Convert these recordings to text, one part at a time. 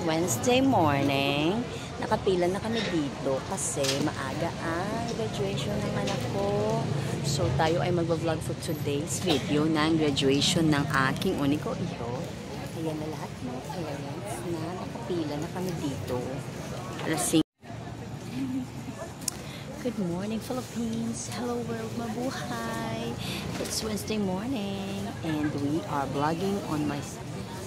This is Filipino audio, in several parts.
Wednesday morning. Nakapila na kami dito kasi maaga ang graduation ng anak ko. So tayo ay magbablog for today's video ng graduation ng aking uniko iho. Ayan na lahat ng parents na nakapila na kami dito. Alasing. Good morning, Philippines. Hello world, mabuhay. It's Wednesday morning and we are vlogging on my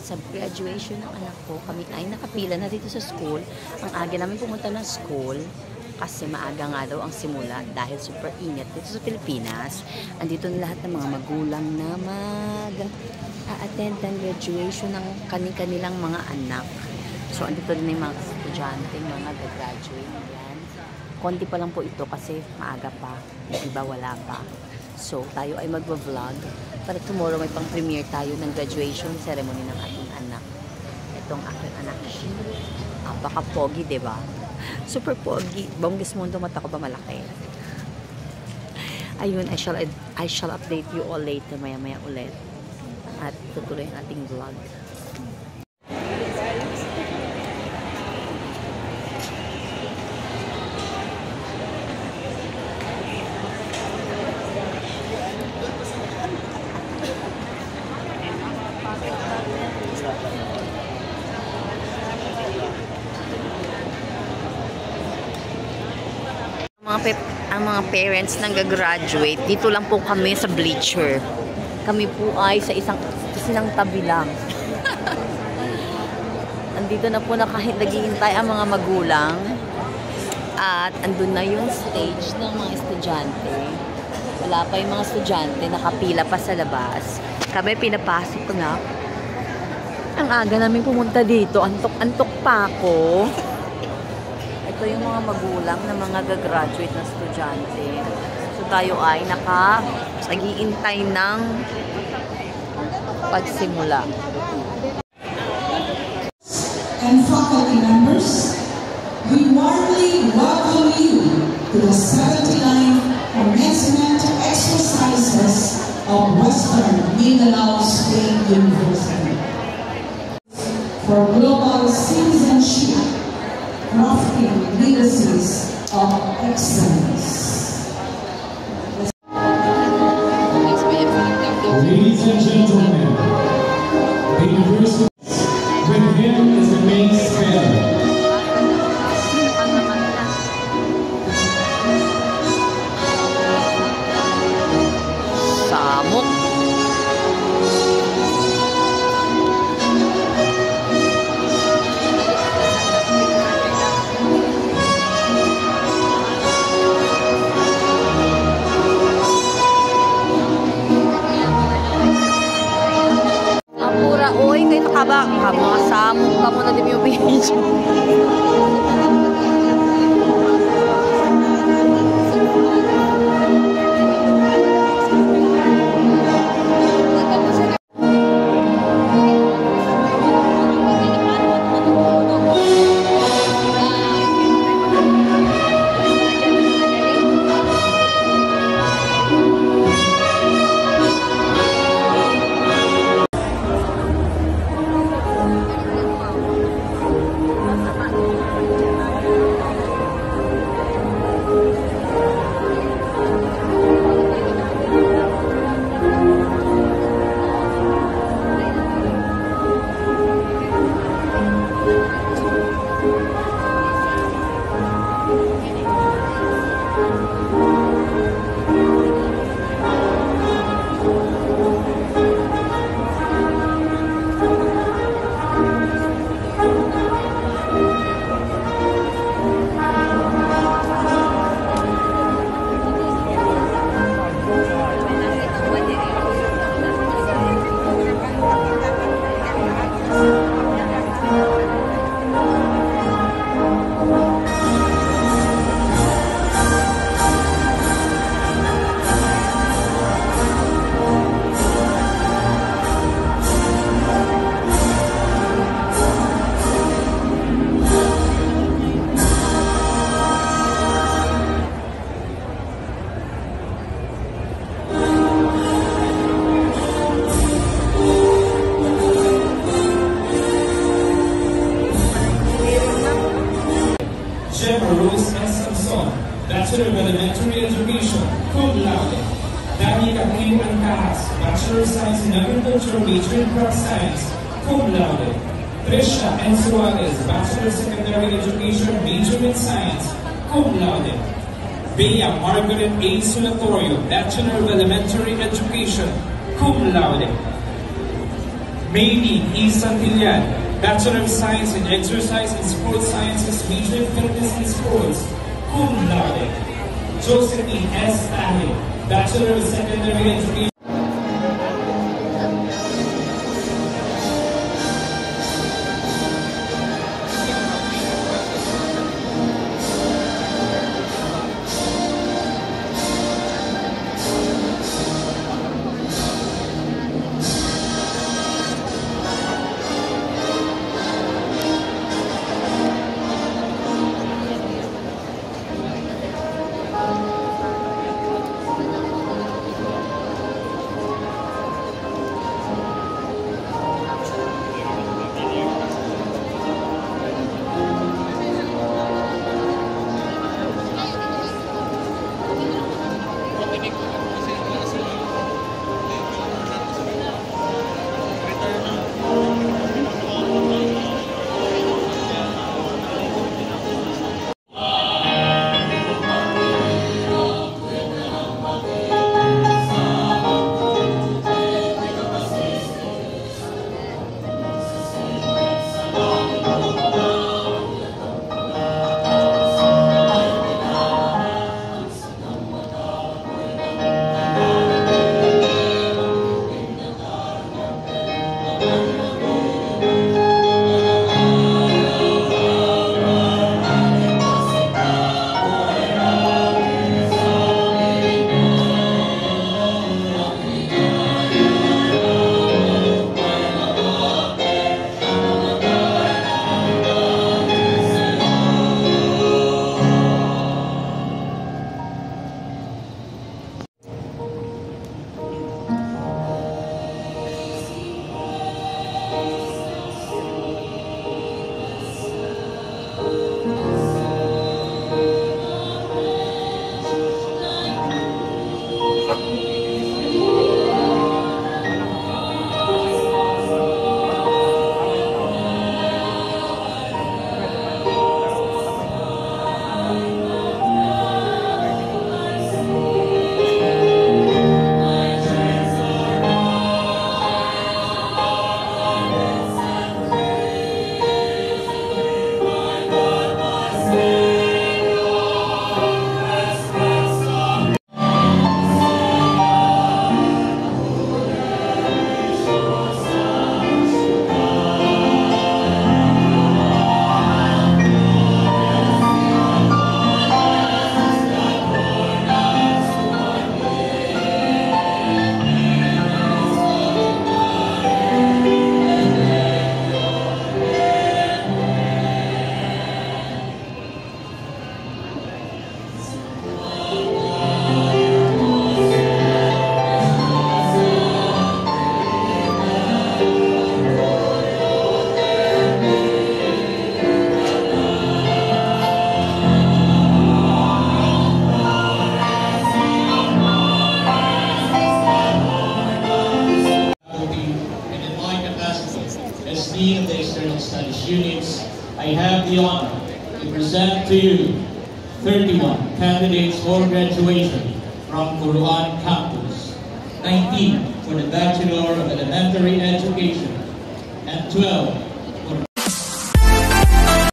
sa graduation ng anak ko. Kami ay nakapila na dito sa school. Ang aga namin pumunta ng school kasi maaga nga daw ang simula dahil super init dito sa Pilipinas. Andito na lahat ng mga magulang na mag-attend ng graduation ng kanilang mga anak. So andito din yung mga estudyante, mga graduate. Yan. Konti pa lang po ito kasi maaga pa. Yung iba wala pa. So tayo ay magva-vlog para tomorrow may pang-premiere tayo ng graduation ceremony ng ating anak. Itong aking anak. Napaka-pogi, diba? Super pogi. Bonggis mundo, mata ko ba malaki? Ayun, I shall update you all later, maya-maya ulit. At tutuloy ang ating vlog. Ang mga parents nang gagraduate, dito lang po kami sa bleacher. Kami po ay sa isang tabi lang. Andito na po naghihintay ang mga magulang. At andun na yung stage ng mga estudyante. Wala pa yung mga estudyante, nakapila pa sa labas. Kami pinapasok na. Ang aga namin pumunta dito, antok pa ako. Ito yung mga magulang na mga gagraduate na estudyante. So tayo ay nag-iintay ng pagsimula. And faculty members, we warmly welcome you to the 79th commencement exercises of Western Mindanao State University for global citizenship, crafting legacies of excellence. Ladies and gentlemen, the university with him is the main speaker. Samok. Oy, kayo nakaba. Mga samok ka muna din yung page. Bachelor of Elementary Education, cum laude. Dani Caquino Ancahas, Bachelor of Science in Agriculture, major in Crop Science, cum laude. Trisha N. Suarez, Bachelor of Secondary Education, major in Science, cum laude. Bea Margaret A. Sulatorio, Bachelor of Elementary Education, cum laude. Mayni E. Santillan, Bachelor of Science in Exercise and Sports Sciences, major in Fitness and Sports, cum laude. Josephine S. Tahe, Bachelor of Secondary Education. Dean of the External Studies Units, I have the honor to present to you 31 candidates for graduation from Quruan Campus, 19 for the Bachelor of Elementary Education, and 12